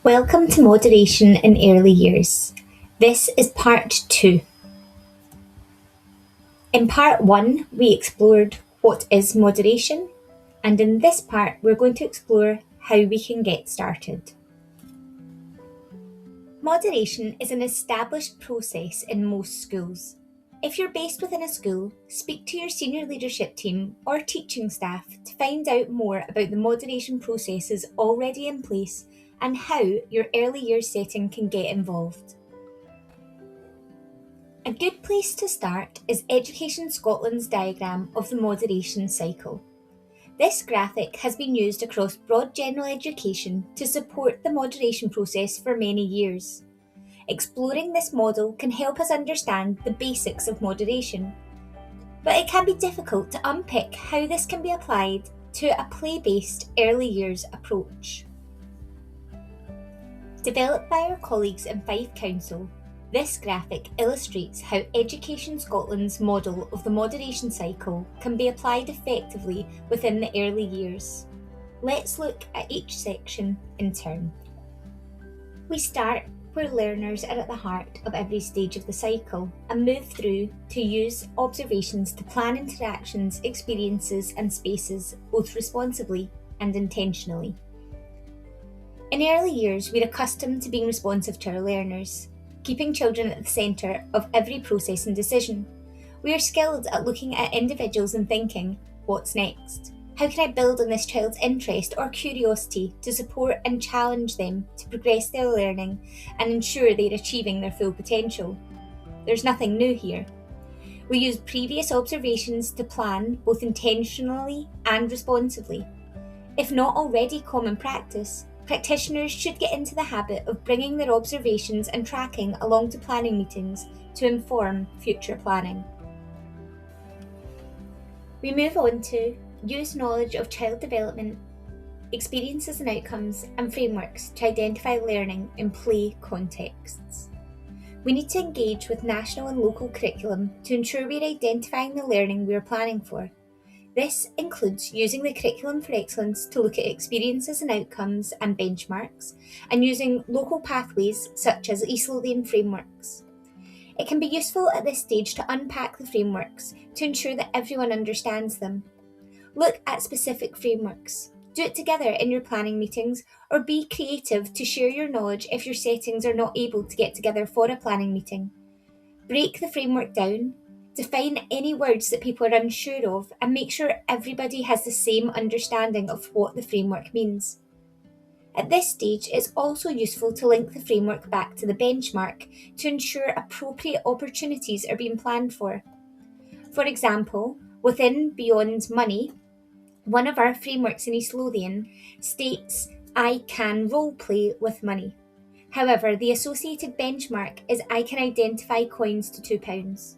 Welcome to Moderation in Early Years. This is part 2. In part 1, we explored what is moderation, and in this part, we're going to explore how we can get started. Moderation is an established process in most schools. If you're based within a school, speak to your senior leadership team or teaching staff to find out more about the moderation processes already in place and how your early years setting can get involved. A good place to start is Education Scotland's diagram of the moderation cycle. This graphic has been used across broad general education to support the moderation process for many years. Exploring this model can help us understand the basics of moderation, but it can be difficult to unpick how this can be applied to a play-based early years approach. Developed by our colleagues in Fife Council, this graphic illustrates how Education Scotland's model of the moderation cycle can be applied effectively within the early years. Let's look at each section in turn. We start where learners are at the heart of every stage of the cycle and move through to use observations to plan interactions, experiences and spaces both responsibly and intentionally. In early years, we're accustomed to being responsive to our learners, keeping children at the centre of every process and decision. We are skilled at looking at individuals and thinking, what's next? How can I build on this child's interest or curiosity to support and challenge them to progress their learning and ensure they're achieving their full potential? There's nothing new here. We use previous observations to plan both intentionally and responsively. If not already common practice, practitioners should get into the habit of bringing their observations and tracking along to planning meetings to inform future planning. We move on to use knowledge of child development, experiences and outcomes, and frameworks to identify learning in play contexts. We need to engage with national and local curriculum to ensure we're identifying the learning we're planning for. This includes using the Curriculum for Excellence to look at experiences and outcomes and benchmarks, and using local pathways such as East Lothian frameworks. It can be useful at this stage to unpack the frameworks to ensure that everyone understands them. Look at specific frameworks. Do it together in your planning meetings, or be creative to share your knowledge if your settings are not able to get together for a planning meeting. Break the framework down. Define any words that people are unsure of and make sure everybody has the same understanding of what the framework means. At this stage, it's also useful to link the framework back to the benchmark to ensure appropriate opportunities are being planned for. For example, within Beyond Money, one of our frameworks in East Lothian states, I can role play with money. However, the associated benchmark is I can identify coins to £2.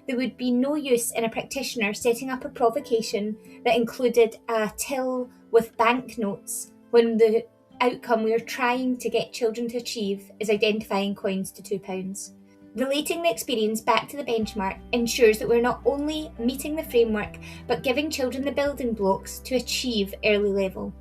There would be no use in a practitioner setting up a provocation that included a till with banknotes when the outcome we are trying to get children to achieve is identifying coins to £2. Relating the experience back to the benchmark ensures that we're not only meeting the framework but giving children the building blocks to achieve early level.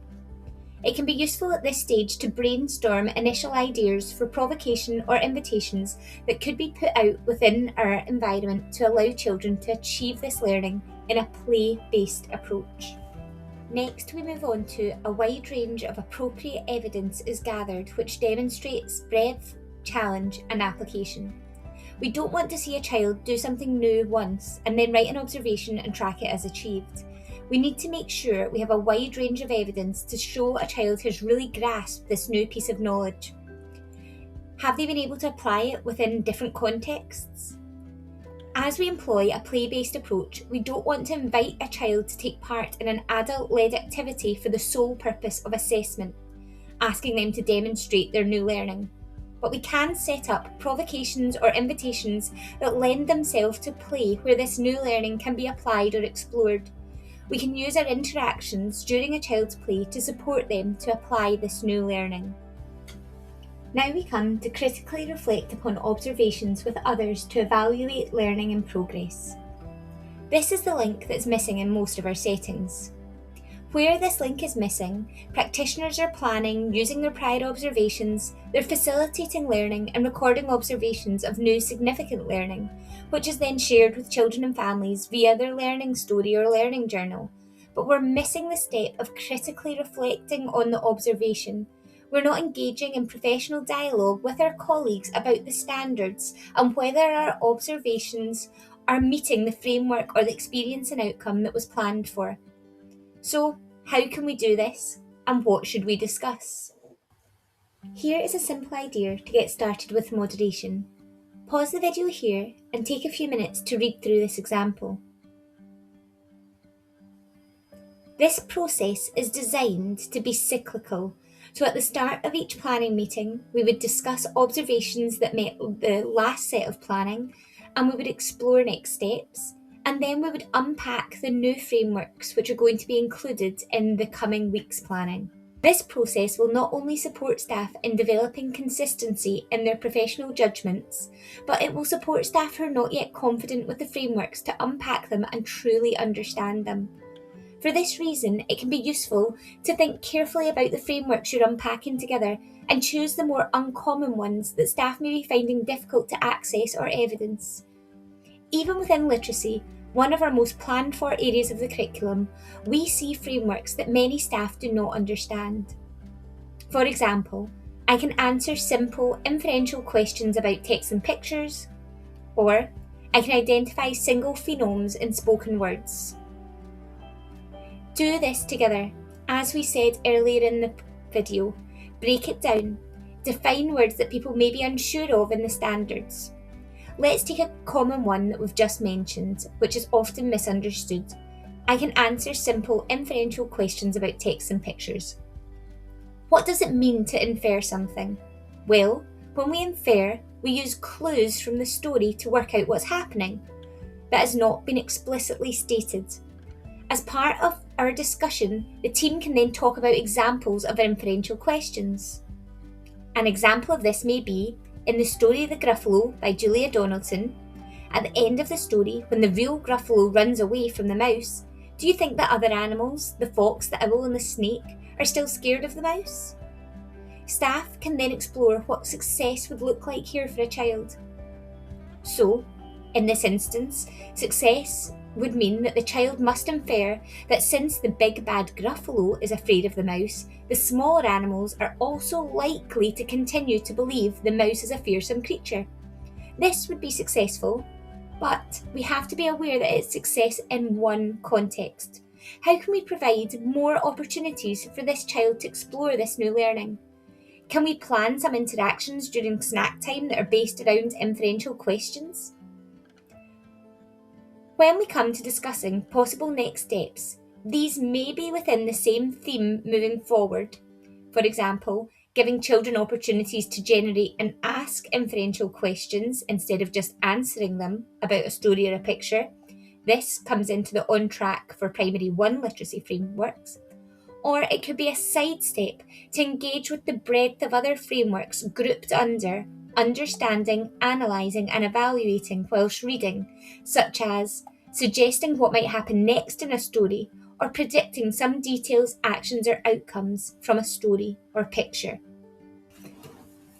It can be useful at this stage to brainstorm initial ideas for provocation or invitations that could be put out within our environment to allow children to achieve this learning in a play-based approach. Next, we move on to a wide range of appropriate evidence is gathered which demonstrates breadth, challenge and application. We don't want to see a child do something new once and then write an observation and track it as achieved. We need to make sure we have a wide range of evidence to show a child has really grasped this new piece of knowledge. Have they been able to apply it within different contexts? As we employ a play-based approach, we don't want to invite a child to take part in an adult-led activity for the sole purpose of assessment, asking them to demonstrate their new learning. But we can set up provocations or invitations that lend themselves to play where this new learning can be applied or explored. We can use our interactions during a child's play to support them to apply this new learning. Now we come to critically reflect upon observations with others to evaluate learning and progress. This is the link that's missing in most of our settings. Where this link is missing, practitioners are planning, using their prior observations, they're facilitating learning and recording observations of new significant learning, which is then shared with children and families via their learning story or learning journal. But we're missing the step of critically reflecting on the observation. We're not engaging in professional dialogue with our colleagues about the standards and whether our observations are meeting the framework or the experience and outcome that was planned for. So, how can we do this, and what should we discuss? Here is a simple idea to get started with moderation. Pause the video here and take a few minutes to read through this example. This process is designed to be cyclical, so at the start of each planning meeting, we would discuss observations that met the last set of planning, and we would explore next steps, and then we would unpack the new frameworks which are going to be included in the coming week's planning. This process will not only support staff in developing consistency in their professional judgments, but it will support staff who are not yet confident with the frameworks to unpack them and truly understand them. For this reason, it can be useful to think carefully about the frameworks you're unpacking together and choose the more uncommon ones that staff may be finding difficult to access or evidence. Even within literacy, one of our most planned for areas of the curriculum, we see frameworks that many staff do not understand. For example, I can answer simple inferential questions about text and pictures, or I can identify single phonemes in spoken words. Do this together. As we said earlier in the video, break it down. Define words that people may be unsure of in the standards. Let's take a common one that we've just mentioned, which is often misunderstood. I can answer simple inferential questions about text and pictures. What does it mean to infer something? Well, when we infer, we use clues from the story to work out what's happening. That has not been explicitly stated. As part of our discussion, the team can then talk about examples of inferential questions. An example of this may be, in the story The Gruffalo by Julia Donaldson, at the end of the story, when the real Gruffalo runs away from the mouse, do you think that other animals, the fox, the owl and the snake, are still scared of the mouse? Staff can then explore what success would look like here for a child. So, in this instance, success would mean that the child must infer that since the big bad Gruffalo is afraid of the mouse, the smaller animals are also likely to continue to believe the mouse is a fearsome creature. This would be successful, but we have to be aware that it's success in one context. How can we provide more opportunities for this child to explore this new learning? Can we plan some interactions during snack time that are based around inferential questions? When we come to discussing possible next steps, these may be within the same theme moving forward. For example, giving children opportunities to generate and ask inferential questions instead of just answering them about a story or a picture. This comes into the On Track for Primary 1 literacy frameworks. Or it could be a sidestep to engage with the breadth of other frameworks grouped under understanding, analysing and evaluating whilst reading, such as suggesting what might happen next in a story or predicting some details, actions or outcomes from a story or picture.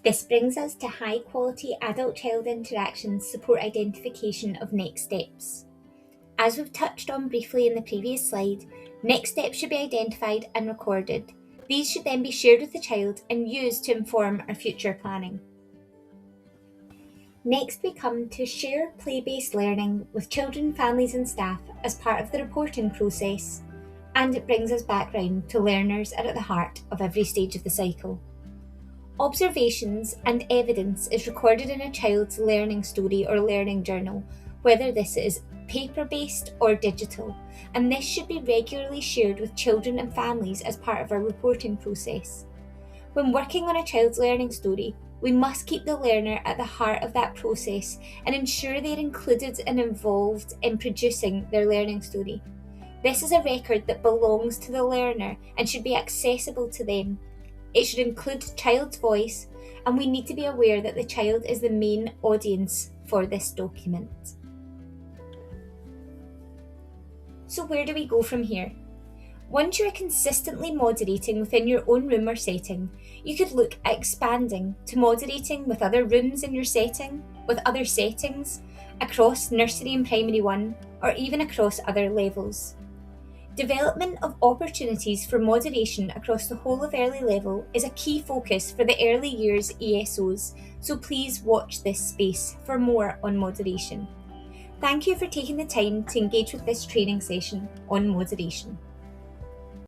This brings us to high quality adult-child interactions support identification of next steps. As we've touched on briefly in the previous slide, next steps should be identified and recorded. These should then be shared with the child and used to inform our future planning. Next, we come to share play-based learning with children, families and staff as part of the reporting process, and it brings us back round to learners are at the heart of every stage of the cycle. Observations and evidence is recorded in a child's learning story or learning journal, whether this is paper-based or digital, and this should be regularly shared with children and families as part of our reporting process. When working on a child's learning story, we must keep the learner at the heart of that process and ensure they're included and involved in producing their learning story. This is a record that belongs to the learner and should be accessible to them. It should include child's voice, and we need to be aware that the child is the main audience for this document. So where do we go from here? Once you are consistently moderating within your own room or setting, you could look at expanding to moderating with other rooms in your setting, with other settings, across Nursery and Primary 1, or even across other levels. Development of opportunities for moderation across the whole of early level is a key focus for the early years ESOs, so please watch this space for more on moderation. Thank you for taking the time to engage with this training session on moderation.